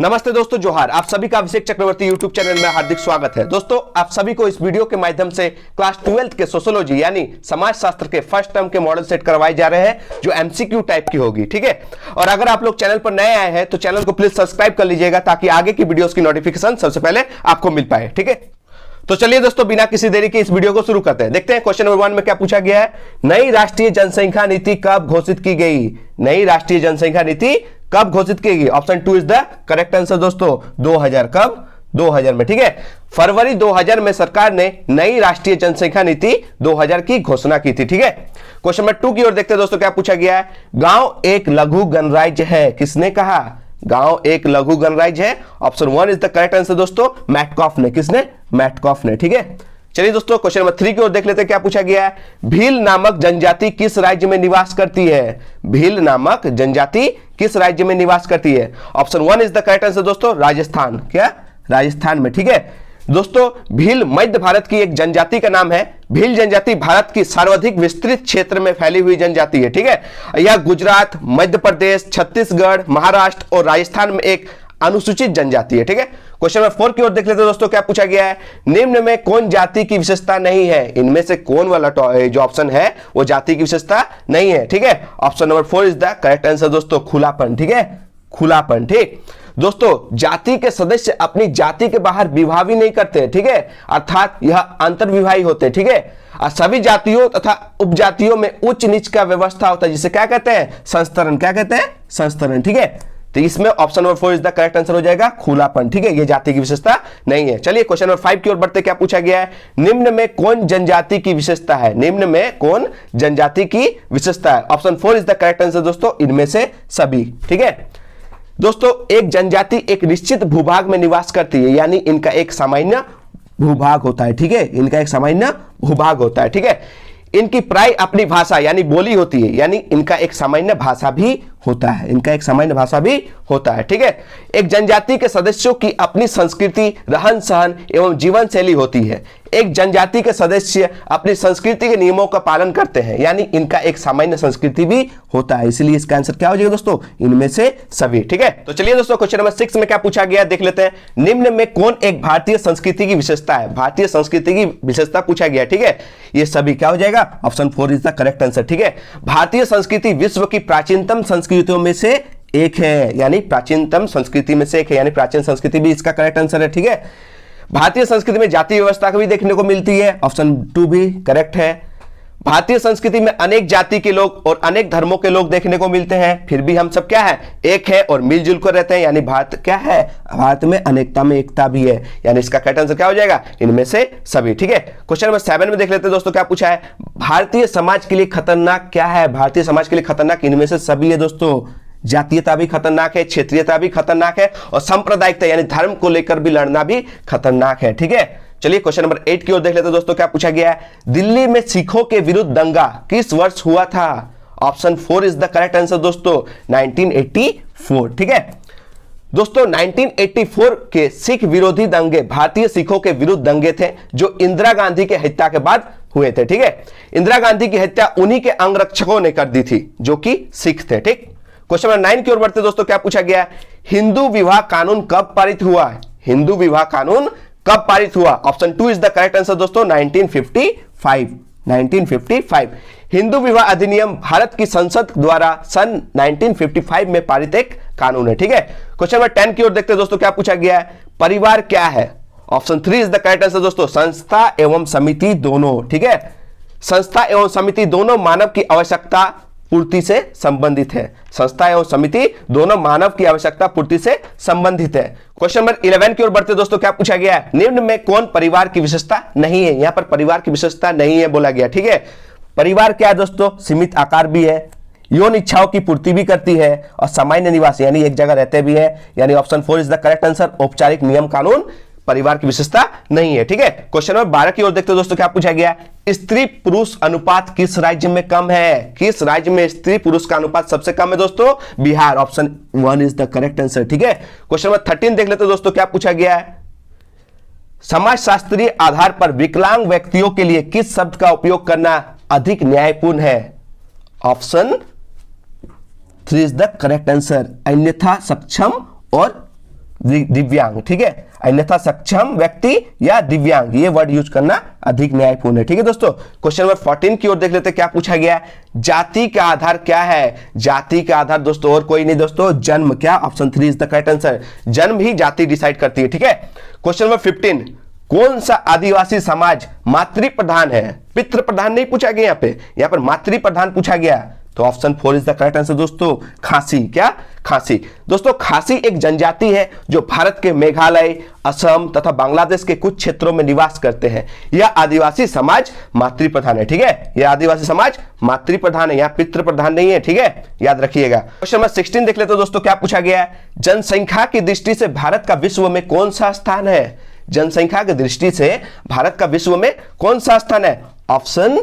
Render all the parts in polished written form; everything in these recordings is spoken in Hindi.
नमस्ते दोस्तों, जोहार। आप सभी का अभिषेक चक्रवर्ती यूट्यूब चैनल में हार्दिक स्वागत है। दोस्तों, आप सभी को इस वीडियो के माध्यम से क्लास 12th के सोशियोलॉजी यानी समाज शास्त्र के फर्स्ट टर्म के मॉडल सेट करवाए जा रहे हैं, जो एमसीक्यू टाइप की होगी। ठीक है, और अगर आप लोग चैनल पर नए आए हैं तो चैनल को प्लीज सब्सक्राइब कर लीजिएगा ताकि आगे की वीडियोस की नोटिफिकेशन सबसे पहले आपको मिल पाए। ठीक है, तो चलिए दोस्तों, बिना किसी देरी के इस वीडियो को शुरू करते हैं। देखते हैं क्वेश्चन नंबर 1 में क्या पूछा गया है। नई राष्ट्रीय जनसंख्या नीति कब घोषित की गई? नई राष्ट्रीय जनसंख्या नीति कब घोषित की गई? Option 2 is the correct answer दोस्तों। 2000। कब? 2000 में। ठीक है, फरवरी 2000 में सरकार ने नई राष्ट्रीय जनसंख्या नीति 2000 की घोषणा की थी। ठीक है, क्वेश्चन नंबर 2 की ओर देखते हैं दोस्तों, क्या पूछा गया है। गांव एक लघु गणराज्य है, किसने कहा? गांव एक लघु गणराज्य है। Option 1 is the correct answer दोस्तों, मैटकॉफ ने। किसने? मैटकॉफ ने। ठीक है, चलिए दोस्तों, क्वेश्चन नंबर 3 की ओर देख लेते हैं, क्या पूछा गया है। भील नामक जनजाति किस राज्य में निवास करती है? भील नामक जनजाति किस राज्य में निवास करती है? Option 1 is the correct answer दोस्तों, राजस्थान। क्या? राजस्थान में। ठीक है दोस्तों, भील मध्य भारत की एक जनजाति का नाम है। भील जनजाति भारत की सर्वाधिक विस्तृत क्षेत्र में फैली हुई जनजाति है। ठीक है, यह गुजरात, मध्य प्रदेश, छत्तीसगढ़, महाराष्ट्र और राजस्थान में एक अनुसूचित जनजाति है। ठीक है, क्वेश्चन नंबर 4 की ओर देख लेते हैं दोस्तों, क्या पूछा गया है। निम्न में कौन जाति की विशेषता नहीं है? इनमें से कौन वाला जो ऑप्शन है वो जाति की विशेषता नहीं है? ठीक है, option number 4 is the correct answer दोस्तों, खुलापन। ठीक है, खुलापन। ठीक दोस्तों, जाति के सदस्य अपनी जाति के बाहर विवाह भी नहीं करते। ठीक है, अर्थात यह अंतर्विवाही होते। ठीक है, और सभी जातियों तथा उपजातियों में उच्च नीच का व्यवस्था होता है, जिसे क्या कहते हैं? संस्तरण। क्या कहते हैं? संस्तरण। ठीक है, तो इसमें option number 4 is the correct answer हो जाएगा, खुलापन। ठीक है, ये जाति की विशेषता नहीं है। चलिए क्वेश्चन नंबर 5 की ओर बढ़ते, क्या पूछा गया है। निम्न में कौन जनजाति की विशेषता है? निम्न में कौन जनजाति की विशेषता है? Option 4 is the correct answer दोस्तों, इनमें से सभी। ठीक है दोस्तों, एक जनजाति एक निश्चित भूभाग में निवास करती है, यानी इनका एक सामान्य भूभाग होता है। ठीक है, इनका एक सामान्य भूभाग होता है। ठीक है, इनकी प्राय अपनी भाषा यानी बोली होती है, यानी इनका एक सामान्य भाषा भी होता है। इनका एक सामान्य भाषा भी होता है। ठीक है, एक जनजाति के सदस्यों की अपनी संस्कृति, रहन सहन एवं जीवन शैली होती है। एक जनजाति के सदस्य अपनी संस्कृति के नियमों का पालन करते हैं, यानी इनका एक सामान्य संस्कृति भी होता है। इसलिए इसका आंसर क्या हो जाएगा दोस्तों, इनमें से सभी। ठीक है, तो चलिए दोस्तों, क्वेश्चन नंबर 6 में क्या पूछा गया देख लेते हैं। निम्न में कौन एक भारतीय संस्कृति की विशेषता है? भारतीय संस्कृति की विशेषता पूछा गया। ठीक है, ये सभी क्या हो जाएगा, option 4 is the correct answer. ठीक है, भारतीय संस्कृति विश्व की प्राचीनतम संस्कृतियों में से एक है, यानी प्राचीनतम संस्कृति में से एक है, यानी प्राचीन संस्कृति भी इसका करेक्ट आंसर है। ठीक है, भारतीय संस्कृति में जाति व्यवस्था भी देखने को मिलती है, ऑप्शन 2 भी करेक्ट है। भारतीय संस्कृति में अनेक जाति के लोग और अनेक धर्मों के लोग देखने को मिलते हैं, फिर भी हम सब क्या है, एक है और मिलजुल कर रहते हैं, यानी भारत क्या है, भारत में अनेकता में एकता भी है, यानी इसका करेक्ट आंसर क्या हो जाएगा, इनमें से सभी। ठीक है, क्वेश्चन नंबर 7 में देख लेते हैं दोस्तों, क्या पूछा है। भारतीय समाज के लिए खतरनाक क्या है? भारतीय समाज के लिए खतरनाक इनमें से सभी है दोस्तों। जातीयता भी खतरनाक है, क्षेत्रीयता भी खतरनाक है, और सांप्रदायिकता यानी धर्म को लेकर भी लड़ना भी खतरनाक है। ठीक है, चलिए क्वेश्चन नंबर 8 की ओर देख लेते हैं दोस्तों, क्या पूछा गया है। दिल्ली में सिखों के विरुद्ध दंगा किस वर्ष हुआ था? Option 4 is the correct answer दोस्तों, 1984। ठीक है दोस्तों, 1984 के सिख विरोधी दंगे भारतीय सिखों के विरुद्ध दंगे थे, जो इंदिरा गांधी के हत्या के बाद हुए थे। ठीक है, इंदिरा गांधी की हत्या उन्हीं के अंगरक्षकों ने कर दी थी, जो कि सिख थे। ठीक, क्वेश्चन नंबर 9 की ओर बढ़ते दोस्तों, क्या पूछा गया। हिंदू विवाह कानून कब पारित हुआ? हिंदू विवाह कानून कब पारित हुआ? Option 2 is the correct answer दोस्तों, 1955। 1955 हिंदू विवाह अधिनियम भारत की संसद द्वारा सन 1955 में पारित एक कानून है। ठीक है, क्वेश्चन नंबर 10 की ओर देखते दोस्तों, क्या पूछा गया है। परिवार क्या है? Option 3 is the correct answer दोस्तों, संस्था एवं समिति दोनों। ठीक है, संस्था एवं समिति दोनों मानव की आवश्यकता पूर्ति से संबंधित है। संस्था एवं समिति दोनों मानव की आवश्यकता पूर्ति से संबंधित है। क्वेश्चन नंबर 11 की ओर बढ़ते दोस्तों, क्या पूछा गया है। निम्न में कौन परिवार की विशेषता नहीं है? यहां पर परिवार की विशेषता नहीं है बोला गया। ठीक है, परिवार क्या है दोस्तों, सीमित आकार भी है, यौन इच्छाओं की पूर्ति भी करती है, और सामान्य निवास यानी एक जगह रहते भी है, यानी option 4 is the correct answer, औपचारिक नियम कानून परिवार की विशेषता नहीं है। ठीक है, क्वेश्चन नंबर 12 की ओर देखते हैं दोस्तों, क्या पूछा गया। स्त्री पुरुष अनुपात किस राज्य में कम है? किस राज्य में स्त्री पुरुष का अनुपात सबसे कम है दोस्तों? Bihar. Option 1 is the correct answer. ठीक है, क्वेश्चन नंबर 13 देख लेते हैं दोस्तों, क्या पूछा गया है। समाजशास्त्रीय आधार पर विकलांग व्यक्तियों के लिए किस शब्द का उपयोग करना अधिक न्यायपूर्ण है? Option 3 is the correct answer, अन्यथा सक्षम और दिव्यांग, ठीक है, अन्यथा सक्षम व्यक्ति या दिव्यांग, ये वर्ड यूज करना अधिक न्यायपूर्ण है, ठीक है दोस्तों। क्वेश्चन नंबर 14 की ओर देख लेते हैं, क्या पूछा गया है, जाति का आधार क्या है? जाति का आधार दोस्तों और कोई नहीं दोस्तों, जन्म। क्या? Option 3 is the correct answer, जन्म ही जाति डिसाइड करती है, ठीक है। क्वेश्चन नंबर 15, कौन सा आदिवासी समाज मातृ प्रधान है? पितृ प्रधान नहीं पूछा गया, यहाँ पर मातृ प्रधान पूछा गया, तो option 4 is the correct answer दोस्तों, खासी। क्या? खासी। दोस्तों खासी एक जनजाति है जो भारत के मेघालय, असम तथा बांग्लादेश के कुछ क्षेत्रों में निवास करते हैं। यह आदिवासी समाज मातृ प्रधान है, ठीक है, यह आदिवासी समाज मातृ प्रधान है, यहाँ पितृ प्रधान नहीं है, ठीक है, याद रखिएगा। क्वेश्चन नंबर 16 देख लेते हैं दोस्तों, क्या पूछा गया है, जनसंख्या की दृष्टि से भारत का विश्व में कौन सा स्थान है? जनसंख्या की दृष्टि से भारत का विश्व में कौन सा स्थान है? Option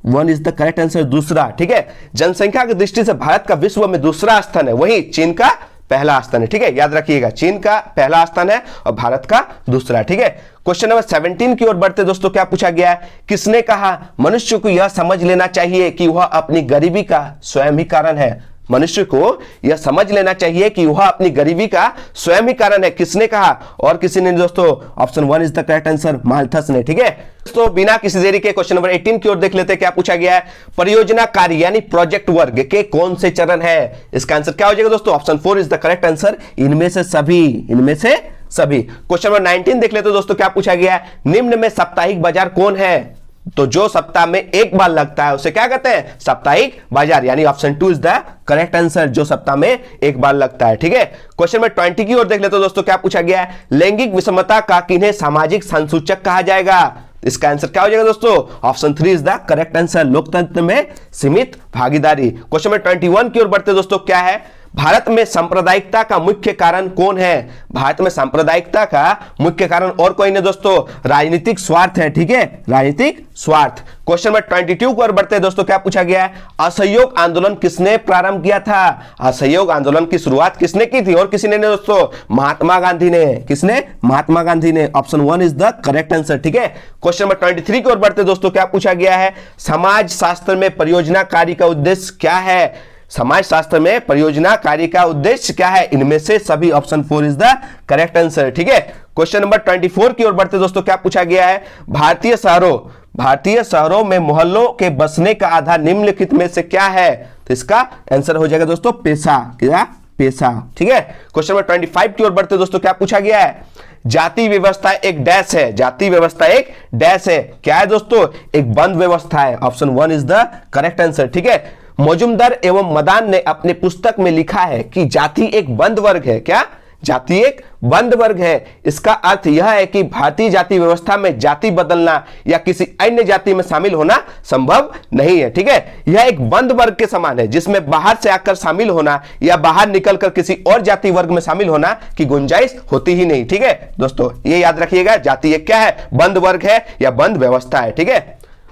1 is the correct answer, दूसरा, ठीक है। जनसंख्या की दृष्टि से भारत का विश्व में दूसरा स्थान है, वही चीन का पहला स्थान है, ठीक है, याद रखिएगा, चीन का पहला स्थान है और भारत का दूसरा, ठीक है। क्वेश्चन नंबर 17 की ओर बढ़ते दोस्तों, क्या पूछा गया है, किसने कहा मनुष्य को यह समझ लेना चाहिए कि वह अपनी गरीबी का स्वयं ही कारण है? मनुष्य को यह समझ लेना चाहिए कि वह अपनी गरीबी का स्वयं ही कारण है, किसने कहा? और किसी ने दोस्तों, option 1 is the correct answer, Malthus ने, ठीक है। दोस्तों बिना किसी देरी के क्वेश्चन नंबर 18 की ओर देख लेते हैं, क्या पूछा गया है, परियोजना कार्य यानी प्रोजेक्ट वर्ग के कौन से चरण है? इसका आंसर क्या हो जाएगा दोस्तों, option 4 is the correct answer, इनमें से सभी, इनमें से सभी। क्वेश्चन नंबर 19 देख लेते हैं दोस्तों, क्या पूछा गया है, निम्न में साप्ताहिक बाजार कौन है? तो जो सप्ताह में एक बार लगता है उसे क्या कहते हैं? साप्ताहिक बाजार, यानी option 2 is the correct answer, जो सप्ताह में एक बार लगता है, ठीक है। क्वेश्चन नंबर 20 की ओर देख लेते हो दोस्तों, क्या पूछा गया है, लैंगिक विषमता का किन्हें सामाजिक संसूचक कहा जाएगा? इसका आंसर क्या हो जाएगा दोस्तों, option 3 is the correct answer, लोकतंत्र में सीमित भागीदारी। क्वेश्चन नंबर 21 की ओर बढ़ते दोस्तों, क्या है, भारत में सांप्रदायिकता का मुख्य कारण कौन है? भारत में सांप्रदायिकता का मुख्य कारण और कोई नहीं दोस्तों, राजनीतिक स्वार्थ है, ठीक है, राजनीतिक स्वार्थ। क्वेश्चन नंबर 22 को बढ़ते हैं दोस्तों, क्या पूछा गया है, असहयोग आंदोलन किसने प्रारंभ किया था? असहयोग आंदोलन की शुरुआत किसने की थी? और किसी ने दोस्तों, महात्मा गांधी ने। किसने? महात्मा गांधी ने, option 1 is the correct answer, ठीक है। क्वेश्चन नंबर 23 की ओर बढ़ते दोस्तों, क्या पूछा गया है, समाज शास्त्र में परियोजना कार्य का उद्देश्य क्या है? समाज शास्त्र में परियोजना कार्य का उद्देश्य क्या है? इनमें से सभी, option 4 is the correct answer, ठीक है। क्वेश्चन नंबर 24 की ओर बढ़ते दोस्तों, क्या पूछा गया है, भारतीय शहरों में मोहल्लों के बसने का आधार निम्नलिखित में से क्या है? तो इसका आंसर हो जाएगा दोस्तों, पैसा। क्या? पैसा, ठीक है। क्वेश्चन नंबर 25 की ओर बढ़ते दोस्तों, क्या पूछा गया है, जाति व्यवस्था एक डैश है? जाति व्यवस्था एक डैश है, क्या है दोस्तों? एक बंद व्यवस्था है, option 1 is the correct answer, ठीक है। मजुमदार एवं मदान ने अपने पुस्तक में लिखा है कि जाति एक बंद वर्ग है। क्या? जाति एक बंद वर्ग है। इसका अर्थ यह है कि भारतीय जाति व्यवस्था में जाति बदलना या किसी अन्य जाति में शामिल होना संभव नहीं है, ठीक है। यह एक बंद वर्ग के समान है जिसमें बाहर से आकर शामिल होना या बाहर निकलकर किसी और जाति वर्ग में शामिल होना की गुंजाइश होती ही नहीं, ठीक है दोस्तों, ये याद रखिएगा, जाति एक क्या है? बंद वर्ग है या बंद व्यवस्था है, ठीक है।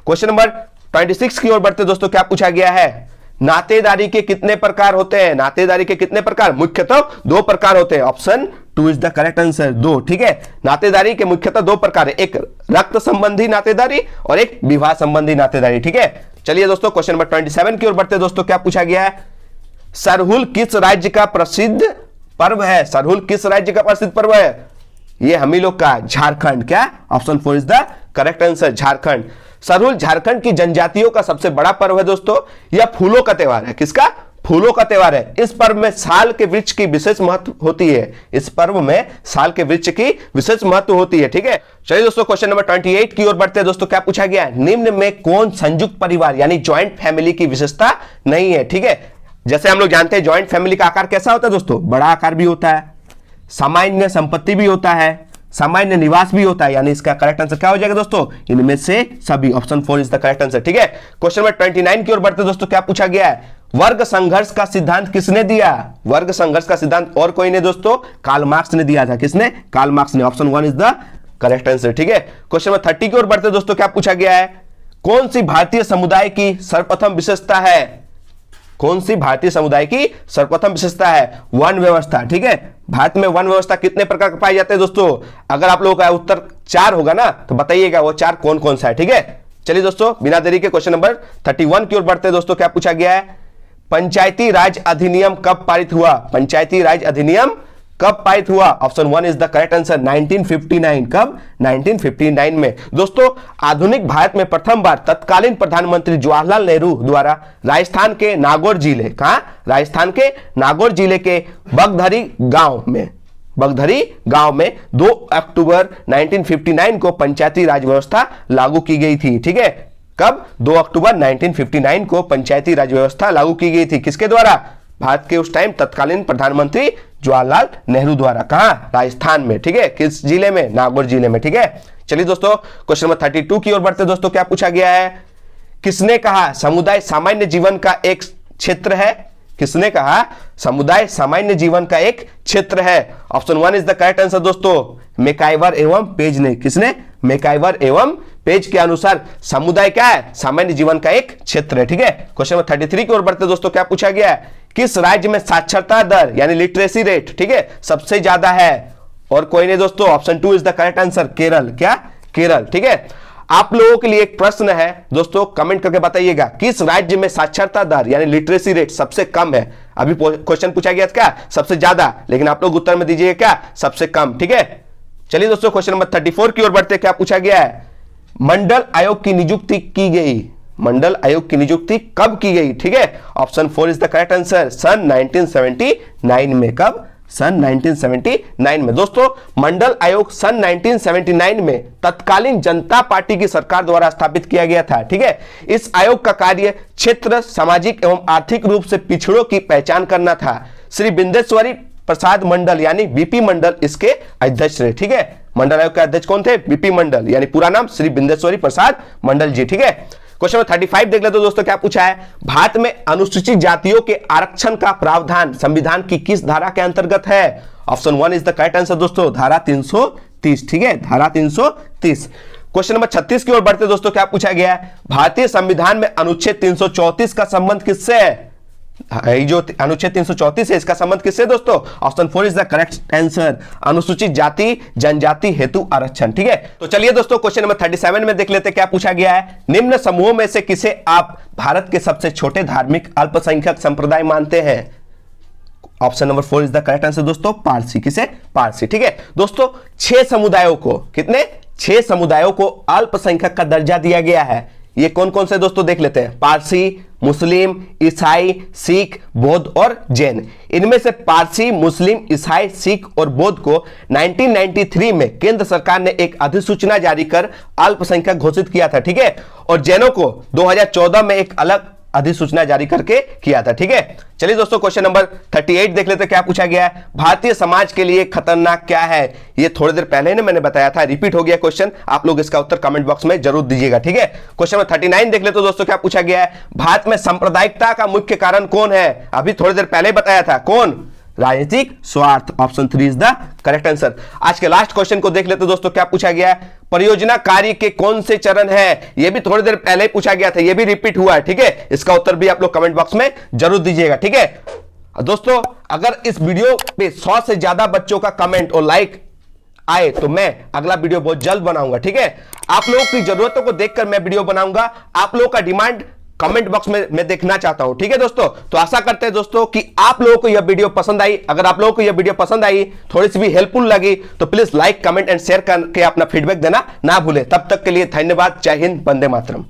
क्वेश्चन नंबर 26 की ओर बढ़ते दोस्तों, क्या पूछा गया है, नातेदारी के कितने प्रकार होते हैं? नातेदारी के कितने प्रकार? मुख्यतः 2 प्रकार होते हैं, option 2 is the correct answer, 2, ठीक है। नातेदारी के मुख्यतः 2 प्रकार है, एक रक्त संबंधी नातेदारी और एक विवाह संबंधी नातेदारी, ठीक है। चलिए दोस्तों क्वेश्चन नंबर 27 की ओर बढ़ते दोस्तों, क्या पूछा गया है, सरहुल किस राज्य का प्रसिद्ध पर्व है? सरहुल किस राज्य का प्रसिद्ध पर्व है? ये हम ही लोग का झारखंड। क्या? Option 4 is the correct answer, Jharkhand. Sarhul Jharkhand की जनजातियों का सबसे बड़ा पर्व है दोस्तों। यह फूलों का त्योहार है। किसका? फूलों का त्योहार है। इस पर्व में साल के वृक्ष की विशेष महत्व होती है। इस पर्व में साल के वृक्ष की विशेष महत्व होती है, ठीक है। चलिए दोस्तों क्वेश्चन नंबर 28 की ओर बढ़ते हैं दोस्तों, क्या पूछा गया, निम्न में कौन संयुक्त परिवार यानी ज्वाइंट फैमिली की विशेषता नहीं है? ठीक है, जैसे हम लोग जानते हैं ज्वाइंट फैमिली का आकार कैसा होता है दोस्तों, बड़ा आकार भी होता है, सामान्य संपत्ति भी होता है, सामान्य निवास भी होता है, यानी इसका करेक्ट आंसर क्या हो जाएगा दोस्तों, इनमें से सभी, option 4 is the correct answer, ठीक है। क्वेश्चन नंबर 29 की ओर बढ़ते दोस्तों, क्या पूछा गया है, वर्ग संघर्ष का सिद्धांत किसने दिया? वर्ग संघर्ष का सिद्धांत और कोई नहीं दोस्तों, कार्ल मार्क्स ने दिया था। किसने? कार्ल मार्क्स ने, option 1 is the correct answer, ठीक है। क्वेश्चन नंबर 30 की ओर बढ़ते दोस्तों, क्या पूछा गया है, कौन सी भारतीय समुदाय की सर्वप्रथम विशेषता है? कौन सी भारतीय समुदाय की सर्वप्रथम विशेषता है? वन व्यवस्था, ठीक है। भारत में वन व्यवस्था कितने प्रकार के पाए जाते हैं दोस्तों? अगर आप लोगों का उत्तर 4 होगा ना तो बताइएगा वो 4 कौन कौन सा है, ठीक है। चलिए दोस्तों बिना देरी के क्वेश्चन नंबर 31 की ओर बढ़ते हैं दोस्तों, क्या पूछा गया है, पंचायती राज अधिनियम कब पारित हुआ? पंचायती राज अधिनियम कब पारित हुआ? Option 1 is the correct answer, 1959। कब? 1959 में। दोस्तों, आधुनिक भारत में प्रथम बार तत्कालीन प्रधानमंत्री जवाहरलाल नेहरू द्वारा राजस्थान के नागौर जिले, कहां? राजस्थान के नागौर जिले के बगधरी गांव में 2 अक्टूबर 1959 को पंचायती राज व्यवस्था लागू की गई थी। ठीक है, कब? 2 अक्टूबर 1959 को पंचायती राज व्यवस्था लागू की गई थी। किसके द्वारा? भारत के उस टाइम तत्कालीन प्रधानमंत्री जवाहरलाल नेहरू द्वारा। कहां? राजस्थान में। ठीक है, किस जिले में? नागौर जिले में। ठीक है, चलिए दोस्तों क्वेश्चन नंबर 32 की ओर बढ़ते। दोस्तों क्या पूछा गया है? किसने कहा समुदाय सामान्य जीवन का एक क्षेत्र है? किसने कहा समुदाय सामान्य जीवन का एक क्षेत्र है? Option 1 is the correct answer दोस्तों, मैकाइवर एवं पेज ने। किसने? मैकाइवर एवं पेज के अनुसार समुदाय क्या है? सामान्य जीवन का एक क्षेत्र है। ठीक है, क्वेश्चन नंबर 33 की ओर बढ़ते। दोस्तों क्या पूछा गया है? किस राज्य में साक्षरता दर यानी लिटरेसी रेट, ठीक है, सबसे ज्यादा है? और कोई नहीं दोस्तों, option 2 is the correct answer, Kerala. क्या? केरल। ठीक है, आप लोगों के लिए एक प्रश्न है दोस्तों, कमेंट करके बताइएगा, किस राज्य में साक्षरता दर यानी लिटरेसी रेट सबसे कम है? अभी क्वेश्चन पूछा गया था क्या? सबसे ज्यादा, लेकिन आप लोग उत्तर में दीजिएगा क्या? सबसे कम। ठीक है, चलिए दोस्तों क्वेश्चन नंबर 34 की ओर बढ़ते। क्या पूछा गया है? मंडल आयोग की नियुक्ति की गई, मंडल आयोग की नियुक्ति कब की गई? ठीक है, option 4 is the correct answer, सन 1979 में। कब? सन 1979 में। दोस्तों मंडल आयोग सन 1979 में तत्कालीन जनता पार्टी की सरकार द्वारा स्थापित किया गया था। ठीक है, इस आयोग का कार्य क्षेत्र सामाजिक एवं आर्थिक रूप से पिछड़ों की पहचान करना था। श्री बिंदेश्वरी प्रसाद मंडल यानी बीपी मंडल इसके अध्यक्ष रहे। ठीक है, मंडल आयोग के अध्यक्ष कौन थे? बीपी मंडल, यानी पूरा नाम श्री बिंदेश्वरी प्रसाद मंडल जी। ठीक है, क्वेश्चन नंबर 35 देख लेते दोस्तों। क्या पूछा है? भारत में अनुसूचित जातियों के आरक्षण का प्रावधान संविधान की किस धारा के अंतर्गत है? Option 1 is the correct answer दोस्तों, धारा 330। ठीक है, धारा 330। क्वेश्चन नंबर 36 की ओर बढ़ते दोस्तों। क्या पूछा गया है? भारतीय संविधान में अनुच्छेद 334 का संबंध किससे है? ये जो अनुच्छेद 334 है इसका संबंध किससे दोस्तों? Option 4 is the correct answer, अनुसूचित जाति जनजाति हेतु आरक्षण। ठीक है, तो चलिए दोस्तों क्वेश्चन नंबर 37 में देख लेते क्या पूछा गया है। निम्न समूहों में से किसे आप भारत के सबसे छोटे धार्मिक अल्पसंख्यक संप्रदाय मानते हैं? Option number 4 is the correct answer दोस्तों, पारसी। किसे? पारसी। ठीक है दोस्तों, 6 समुदायों को, कितने? 6 समुदायों को अल्पसंख्यक का दर्जा दिया गया है। ये कौन कौन से दोस्तों देख लेते हैं। पारसी, मुस्लिम, ईसाई, सिख, बौद्ध और जैन। इनमें से पारसी, मुस्लिम, ईसाई, सिख और बौद्ध को 1993 में केंद्र सरकार ने एक अधिसूचना जारी कर अल्पसंख्यक घोषित किया था। ठीक है, और जैनों को 2014 में एक अलग अधिसूचना जारी करके किया था। ठीक है, चलिए दोस्तों क्वेश्चन नंबर 38 देख लेते क्या पूछा गया है। भारतीय समाज के लिए खतरनाक क्या है? ये थोड़ी देर पहले ने मैंने बताया था, रिपीट हो गया क्वेश्चन। आप लोग इसका उत्तर कमेंट बॉक्स में जरूर दीजिएगा। ठीक है, क्वेश्चन नंबर 39 देख लेते दोस्तों। क्या पूछा गया है? भारत में सांप्रदायिकता का मुख्य कारण कौन है? अभी थोड़ी देर पहले बताया था, कौन? राजनीतिक स्वार्थ। Option 3 is the correct answer. आज के लास्ट क्वेश्चन को देख लेते दोस्तों। क्या पूछा गया है? परियोजना कार्य के कौन से चरण है? यह भी थोड़ी देर पहले पूछा गया था, यह भी रिपीट हुआ है। ठीक है, इसका उत्तर भी आप लोग कमेंट बॉक्स में जरूर दीजिएगा। ठीक है दोस्तों, अगर इस वीडियो पे 100 से ज्यादा बच्चों का कमेंट और लाइक आए तो मैं अगला वीडियो बहुत जल्द बनाऊंगा। ठीक है, आप लोगों की जरूरतों को देखकर मैं वीडियो बनाऊंगा। आप लोगों का डिमांड कमेंट बॉक्स में मैं देखना चाहता हूं। ठीक है दोस्तों, तो आशा करते हैं दोस्तों कि आप लोगों को यह वीडियो पसंद आई। अगर आप लोगों को यह वीडियो पसंद आई, थोड़ी सी भी हेल्पफुल लगी, तो please like, comment and share करके अपना फीडबैक देना ना भूलें। तब तक के लिए धन्यवाद। जय हिंद, वंदे मातरम।